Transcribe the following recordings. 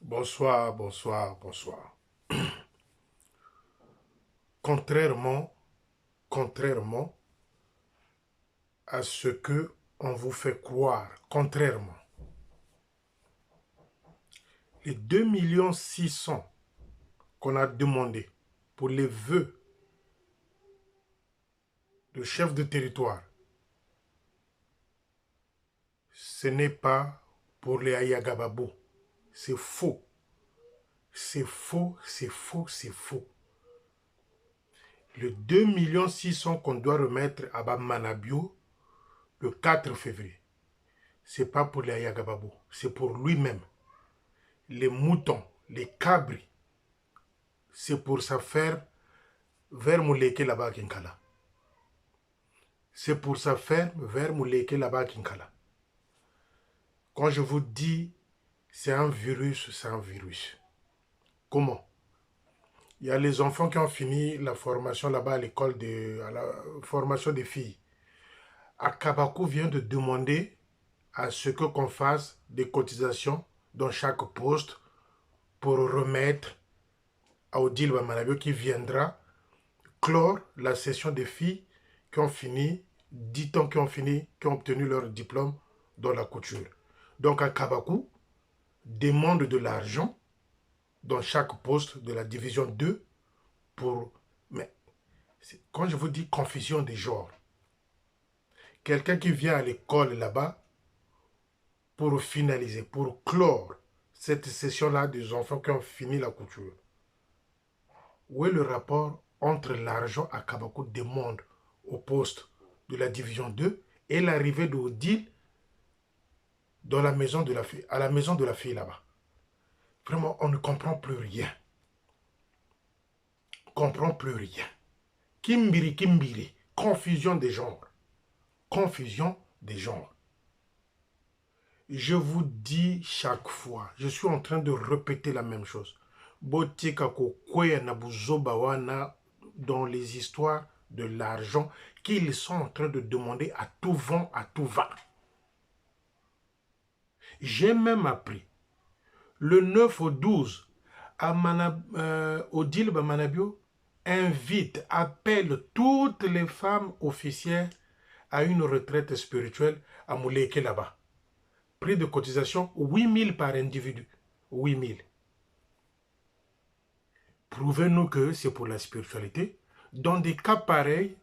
Bonsoir, bonsoir, bonsoir. Contrairement à ce que on vous fait croire, contrairement, les 2,6 millions qu'on a demandé pour les vœux de chef de territoire, ce n'est pas pour les Ayagababo. C'est faux. C'est faux, c'est faux, c'est faux. Le 2,6 millions qu'on doit remettre à Bamanabio le 4 février, c'est pas pour les Ayagababo, c'est pour lui-même. Les moutons, les cabris, c'est pour sa faire vers Mouleke là-bas à Kinkala. C'est pour sa faire vers Mouleke là-bas à Kinkala. Quand je vous dis c'est un virus, c'est un virus. Comment? Il y a les enfants qui ont fini la formation là-bas à l'école à la formation des filles. Akabakou vient de demander à ce que qu'on fasse des cotisations dans chaque poste pour remettre à Odile Bamanabio qui viendra clore la session des filles qui ont fini, 10 ans qui ont fini, qui ont obtenu leur diplôme dans la couture. Donc à Kabakou, demande de l'argent dans chaque poste de la division 2 pour... Mais quand je vous dis confusion des genres, quelqu'un qui vient à l'école là-bas pour finaliser, pour clore cette session-là des enfants qui ont fini la couture. Où est le rapport entre l'argent à Kabakou demande au poste de la division 2 et l'arrivée d'Odile dans la maison de la fille, à la maison de la fille là-bas? Vraiment, on ne comprend plus rien. On ne comprend plus rien. Kimbiri, kimbiri. Confusion des genres. Confusion des genres. Je vous dis chaque fois, je suis en train de répéter la même chose. Botikako kwea na buzobawana dans les histoires de l'argent qu'ils sont en train de demander à tout vent, à tout va. J'ai même appris le 9 au 12 à Odile Bamanabio invite, appelle toutes les femmes officières à une retraite spirituelle à Mouleke là-bas. Prix de cotisation 8 000 par individu. 8 000. Prouvez-nous que c'est pour la spiritualité. Dans des cas pareils,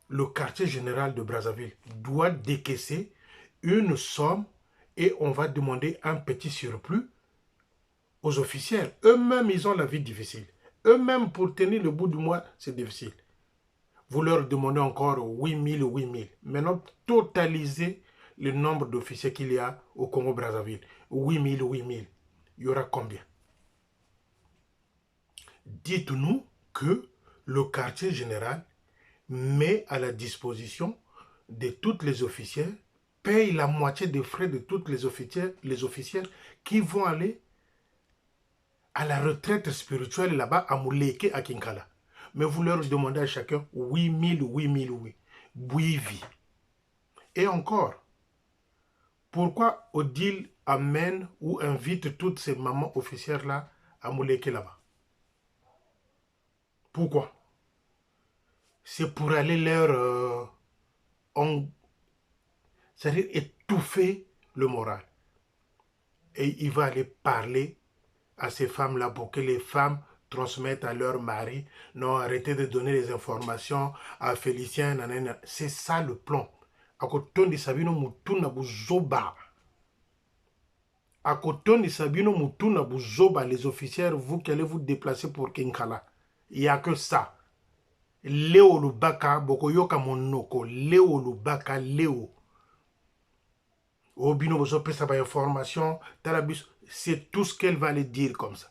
le quartier général de Brazzaville doit décaisser une somme et on va demander un petit surplus aux officiels. Eux-mêmes, ils ont la vie difficile. Eux-mêmes, pour tenir le bout du mois, c'est difficile. Vous leur demandez encore 8 000, 8 000. Maintenant, totalisez le nombre d'officiers qu'il y a au Congo-Brazzaville. 8 000, 8 000. Il y aura combien? Dites-nous que le quartier général met à la disposition de toutes les officières, paye la moitié des frais de toutes les officières qui vont aller à la retraite spirituelle là-bas à Mouleke, à Kinkala. Mais vous leur demandez à chacun 8 000, 8 000, oui. Bouivi. Et encore, pourquoi Odile amène ou invite toutes ces mamans officières-là à Mouleke là-bas? Pourquoi? C'est pour aller leur c'est-à-dire étouffer le moral. Et il va aller parler à ces femmes-là pour que les femmes transmettent à leur mari. Non, arrêtez de donner les informations à Félicien. C'est ça le plan. À côté de Sabino Mutuna Buzoba. À côté de Sabino Mutuna Buzoba, les officiers, vous qui allez vous déplacer pour Kinkala. Il n'y a que ça. Léo Lubaka, Bokoyoka Monoko, Léo Lubaka, Léo. Obino Bozope, ça va information, Talabus, c'est tout ce qu'elle va aller dire comme ça.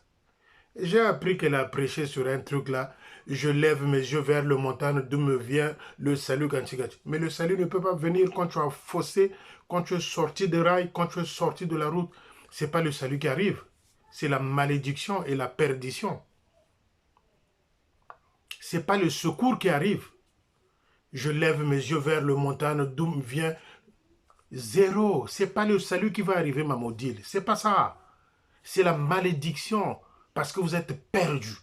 J'ai appris qu'elle a prêché sur un truc là. Je lève mes yeux vers le montagne d'où me vient le salut Gantigati. Mais le salut ne peut pas venir quand tu as faussé, quand tu es sorti de rail, quand tu es sorti de la route. Ce n'est pas le salut qui arrive. C'est la malédiction et la perdition. Ce n'est pas le secours qui arrive. Je lève mes yeux vers le montagne d'où me vient Zéro. Ce n'est pas le salut qui va arriver, Mamoudil. Ce n'est pas ça. C'est la malédiction. Parce que vous êtes perdu.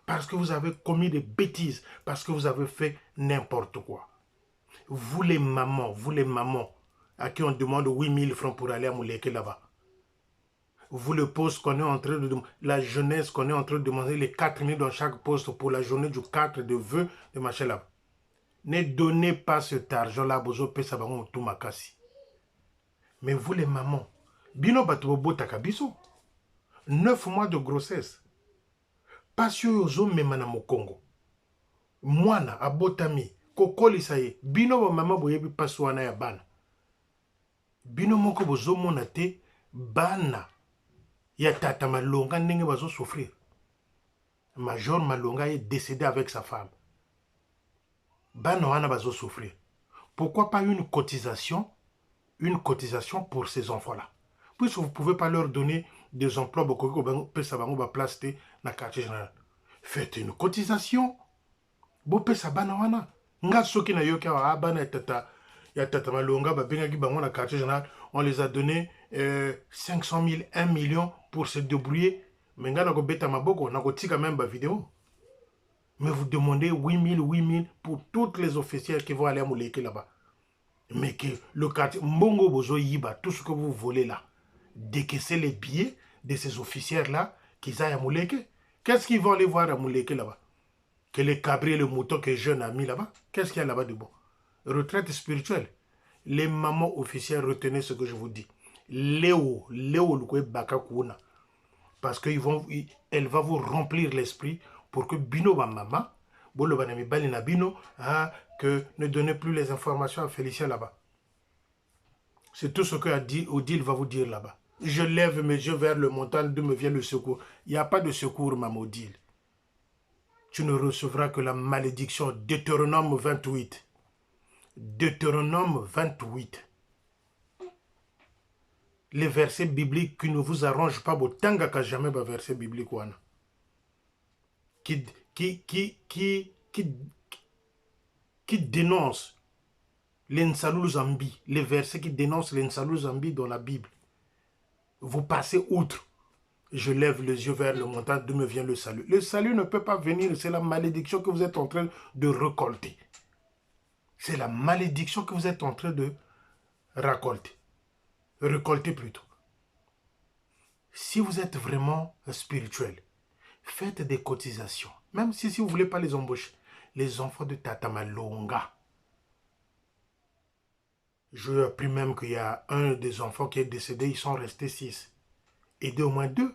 Parce que vous avez commis des bêtises. Parce que vous avez fait n'importe quoi. Vous les mamans, à qui on demande 8000 francs pour aller à Mouleke là-bas. Vous le poste qu'on est en train de demander, la jeunesse qu'on est en train de demander, les 4000 dans chaque poste pour la journée du 4 de vœux de machin là. Ne donnez pas cet argent-là, bozo pesa bango tout makasi. Mais vous les mamans, bino batubo takabiso, 9 mois de grossesse. Passion yozo memana mo Congo. Mwana abotami, kokolisa ye, bino ba mama boyebi paswana ya bana. Bino moko bozo mona te bana. Ya tata Malonga ndenge bazo souffrir. Major Malonga est décédé avec sa femme. Bana wana bazo souffrir. Pourquoi pas une cotisation pour ces enfants-là? Puisque vous ne pouvez pas leur donner des emplois beaucoup pesa bango ba place te na quartier général. Faites une cotisation. Bo pesa bana wana. Nga soki na yoki wa bana ya tata Malonga ba bengaki bango na quartier général, on les a donné 500 000, 1 million pour se débrouiller. Mais nga na ko beta maboko na ko tika même ba vidéo. Mais vous demandez 8 000 pour toutes les officiers qui vont aller à Mouleke là-bas. Mais que le quartier Mbongo Bozo Yiba, tout ce que vous volez là, décaissez les billets de ces officiers-là qu'ils aillent à Mouleke. Qu'est-ce qu'ils vont aller voir à Mouleke là-bas? Que les cabris et le mouton que jeune a mis là-bas? Qu'est-ce qu'il y a là-bas de bon? Retraite spirituelle. Les mamans officières, retenez ce que je vous dis. Léo Lukwe Baka Kuna. Parce qu'elle va vous remplir l'esprit pour que Bino ba mama, Bolo Banami Balina Bino, que ne donnez plus les informations à Félicien là-bas. C'est tout ce que Odile va vous dire là-bas. Je lève mes yeux vers le montagne d'où me vient le secours. Il n'y a pas de secours, Maman Odile. Tu ne recevras que la malédiction. Deutéronome 28. Deutéronome 28. Les versets bibliques qui ne vous arrangent pas, tanga ka jamais ba verset biblique wana. Qui dénonce l'Insalou Zambi, les versets qui dénoncent l'Insalou Zambi dans la Bible. Vous passez outre. Je lève les yeux vers le montagne d'où me vient le salut. Le salut ne peut pas venir, c'est la malédiction que vous êtes en train de récolter. C'est la malédiction que vous êtes en train de récolter. Récolter plutôt. Si vous êtes vraiment spirituel, faites des cotisations. Même si vous ne voulez pas les embaucher. Les enfants de Tata Malonga. J'ai appris même qu'il y a un des enfants qui est décédé, ils sont restés 6. Aider au moins 2.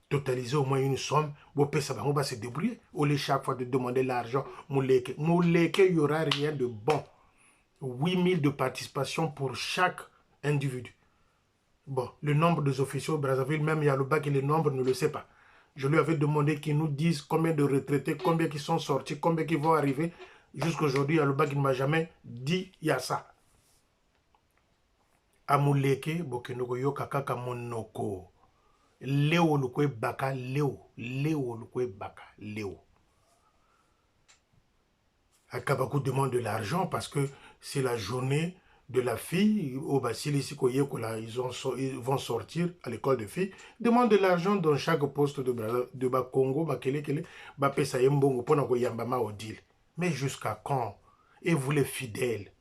Totaliser au moins une somme. On va se débrouiller. Au lieu chaque fois de demander l'argent. Mouleke, il n'y aura rien de bon. 8000 de participation pour chaque individu. Bon, le nombre des officiers au Brazzaville, même Yaloba qui le nombre ne le sait pas. Je lui avais demandé qu'ils nous disent combien de retraités, combien qui sont sortis, combien qui vont arriver. Jusqu'aujourd'hui, Yaloba qui ne m'a jamais dit il y a ça. Amouleke, Bokenoko Yokaka Monoko. Léo Lukwe Baka, Léo Lukwe Baka, Léo. Akabakou demande de l'argent parce que c'est la journée de la fille au Basili ils vont sortir à l'école de filles. Demande de l'argent dans chaque poste de Bakongo, Bakele, Bapesa Yembongo, Ponako Yambama Odile. Mais jusqu'à quand? Et vous les fidèles?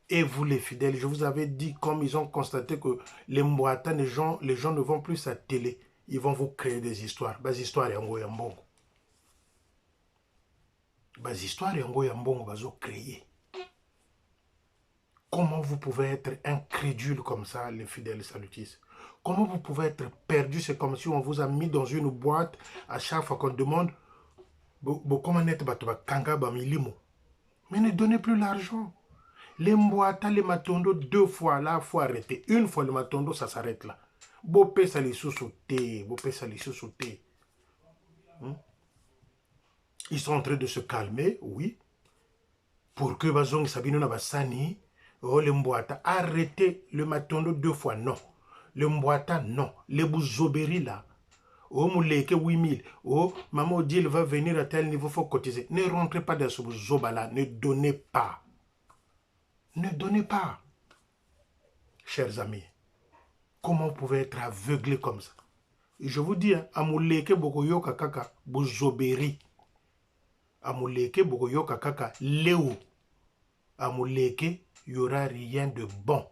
Je vous avais dit, comme ils ont constaté que les Mbouata, les gens ne vont plus à la télé. Ils vont vous créer des histoires. Bas histoires yango yambongo. Bas histoires yango yambongo bazo créer. Comment vous pouvez être incrédule comme ça, les fidèles salutistes? Comment vous pouvez être perdu? C'est comme si on vous a mis dans une boîte à chaque fois qu'on demande comment net batoba kanga bamilimo. Mais ne donnez plus l'argent. Les Mbouata, les Matondo, 2 fois là, il faut arrêter. Une fois le Matondo, ça s'arrête là. Bopé ça les sous-sauter. Ils sont en train de se calmer, oui. Pour que Bazong Sabino Nabasani, oh les Mbouata, arrêtez le Matondo 2 fois, non. Le Mbouata, non. Les Bouzoberi là. Oh Mouleke 8000. Oh Maman Odile va venir à tel niveau, il faut cotiser. Ne rentrez pas dans ce Zoba là. Ne donnez pas. Ne donnez pas. chers amis. Comment vous pouvez être aveuglé comme ça? Et je vous dis, amuleke bokoyoka kaka bozoberi. Amuleke bokoyoka kaka léo. Amuleke, il n'y aura rien de bon.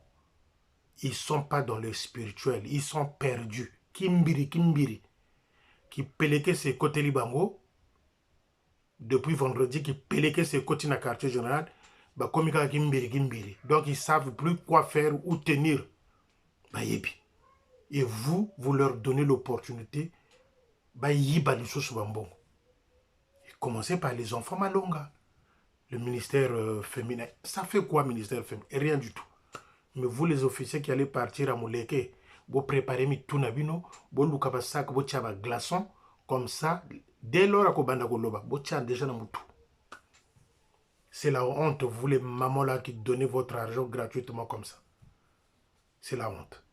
Ils ne sont pas dans le spirituel. Ils sont perdus. Kimbiri, kimbiri. Qui peleke ses côtés libango. Depuis vendredi, qui peleke ses côtés dans le quartier général. Bah, comme kimbiri, kimbiri. Donc, ils ne savent plus quoi faire ou tenir. Bah, yebi. Et vous, vous leur donnez l'opportunité. Bah, yiba lisusu bambongo. Commencez par les enfants malonga. Le ministère féminin. Ça fait quoi, ministère féminin? Rien du tout. Mais vous, les officiers qui allez partir à Mouleke, vous préparez mi tunabino, vous loukaba sac, vous tchaba glaçon, comme ça, dès lors à Kobanda Goloba, vous tchaba déjà dans moutou. C'est la honte, vous les mamans là qui donnez votre argent gratuitement comme ça. C'est la honte.